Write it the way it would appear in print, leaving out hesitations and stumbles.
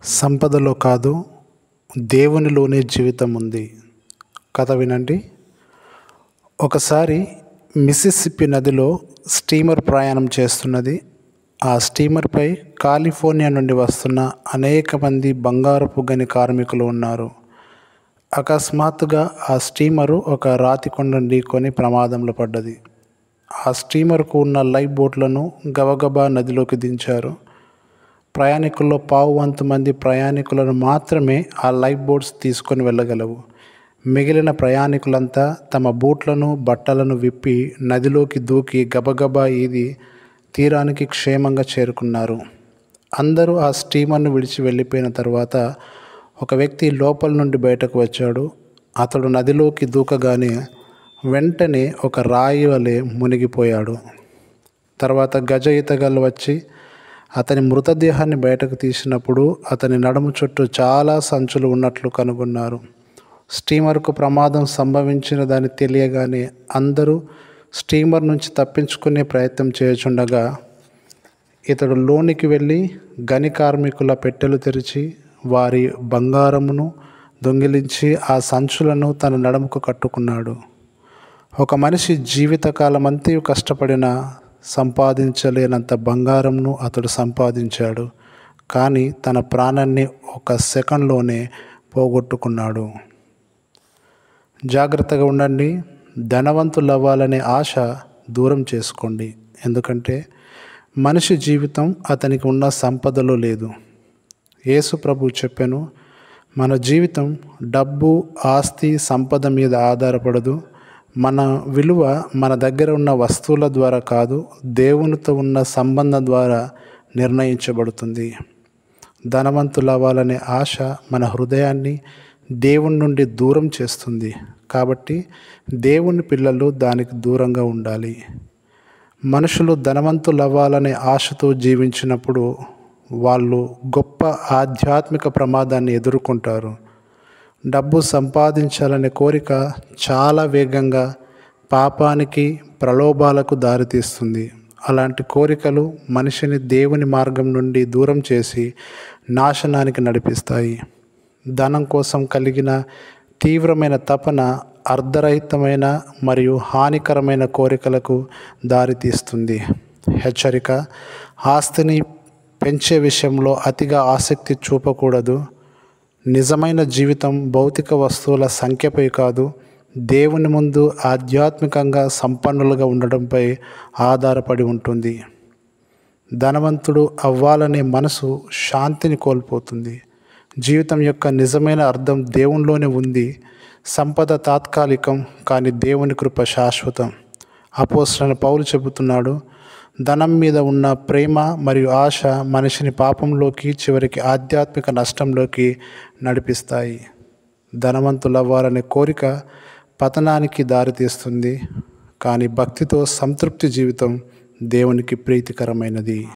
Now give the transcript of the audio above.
సంపదలో కాదు, దేవునిలోనే జీవితం ఉంది. కథ వినండి. ఒకసారి మిసిసిప్పి నదిలో స్టీమర్ ప్రయాణం చేస్తున్నది. ఆ స్టీమర్పై కాలిఫోర్నియా నుండి వస్తున్న అనేక మంది బంగారపు గని కార్మికులు ఉన్నారు. అకస్మాత్తుగా ఆ స్టీమరు ఒక రాతి కొండను ఢీకొని ప్రమాదంలో పడ్డది. ఆ స్టీమర్కు ఉన్న లైఫ్ బోట్లను గబగబా నదిలోకి దించారు. ప్రయాణికుల్లో పావువంతు మంది ప్రయాణికులను మాత్రమే ఆ లైఫ్ బోట్స్ తీసుకొని వెళ్ళగలవు. మిగిలిన ప్రయాణికులంతా తమ బూట్లను బట్టలను విప్పి నదిలోకి దూకి గబగబా ఈది తీరానికి క్షేమంగా చేరుకున్నారు. అందరూ ఆ స్టీమర్ను విడిచి వెళ్ళిపోయిన తర్వాత ఒక వ్యక్తి లోపల నుండి బయటకు వచ్చాడు. అతడు నదిలోకి దూకగానే వెంటనే ఒక రాయి వలె మునిగిపోయాడు. తర్వాత గజ ఈతగాళ్ళు వచ్చి అతని మృతదేహాన్ని బయటకు తీసినప్పుడు అతని నడుము చుట్టూ చాలా సంచులు ఉన్నట్లు కనుగొన్నారు. స్టీమర్కు ప్రమాదం సంభవించినదని తెలియగానే అందరూ స్టీమర్ నుంచి తప్పించుకునే ప్రయత్నం చేయుచుండగా ఇతడు లోనికి వెళ్ళి గని కార్మికుల పెట్టెలు తెరిచి వారి బంగారమును దొంగిలించి ఆ సంచులను తన నడుముకు కట్టుకున్నాడు. ఒక మనిషి జీవితకాలమంతా కష్టపడిన సంపాదించలేనంత బంగారంను అతడు సంపాదించాడు. కానీ తన ప్రాణాన్ని ఒక సెకండ్లోనే పోగొట్టుకున్నాడు. జాగ్రత్తగా ఉండండి. ధనవంతులవ్వాలనే ఆశ దూరం చేసుకోండి. ఎందుకంటే మనిషి జీవితం అతనికి ఉన్న సంపదలో లేదు. యేసు ప్రభు చెప్పెను, మన జీవితం డబ్బు, ఆస్తి, సంపద మీద ఆధారపడదు. మన విలువ మన దగ్గర ఉన్న వస్తువుల ద్వారా కాదు, దేవునితో ఉన్న సంబంధం ద్వారా నిర్ణయించబడుతుంది. ధనవంతులవ్వాలనే ఆశ మన హృదయాన్ని దేవుని నుండి దూరం చేస్తుంది. కాబట్టి దేవుని పిల్లలు దానికి దూరంగా ఉండాలి. మనుషులు ధనవంతులవ్వాలనే ఆశతో జీవించినప్పుడు వాళ్ళు గొప్ప ఆధ్యాత్మిక ప్రమాదాన్ని ఎదుర్కొంటారు. డబ్బు సంపాదించాలనే కోరిక చాలా వేగంగా పాపానికి, ప్రలోభాలకు దారితీస్తుంది. అలాంటి కోరికలు మనిషిని దేవుని మార్గం నుండి దూరం చేసి నాశనానికి నడిపిస్తాయి. ధనం కోసం కలిగిన తీవ్రమైన తపన అర్ధరహితమైన మరియు హానికరమైన కోరికలకు దారితీస్తుంది. హెచ్చరిక: ఆస్తిని పెంచే విషయంలో అతిగా ఆసక్తి చూపకూడదు. నిజమైన జీవితం భౌతిక వస్తువుల సంఖ్యపై కాదు, దేవుని ముందు ఆధ్యాత్మికంగా సంపన్నులుగా ఉండడంపై ఆధారపడి ఉంటుంది. ధనవంతుడు అవ్వాలనే మనసు శాంతిని కోల్పోతుంది. జీవితం యొక్క నిజమైన అర్థం దేవునిలోనే ఉంది. సంపద తాత్కాలికం, కానీ దేవుని కృప శాశ్వతం. అపోస్తలుడైన పౌలు చెబుతున్నాడు, ధనం మీద ఉన్న ప్రేమ మరియు ఆశ మనిషిని పాపంలోకి, చివరికి ఆధ్యాత్మిక నష్టంలోకి నడిపిస్తాయి. ధనవంతులవ్వాలనే కోరిక పతనానికి దారితీస్తుంది, కానీ భక్తితో సంతృప్తి జీవితం దేవునికి ప్రీతికరమైనది.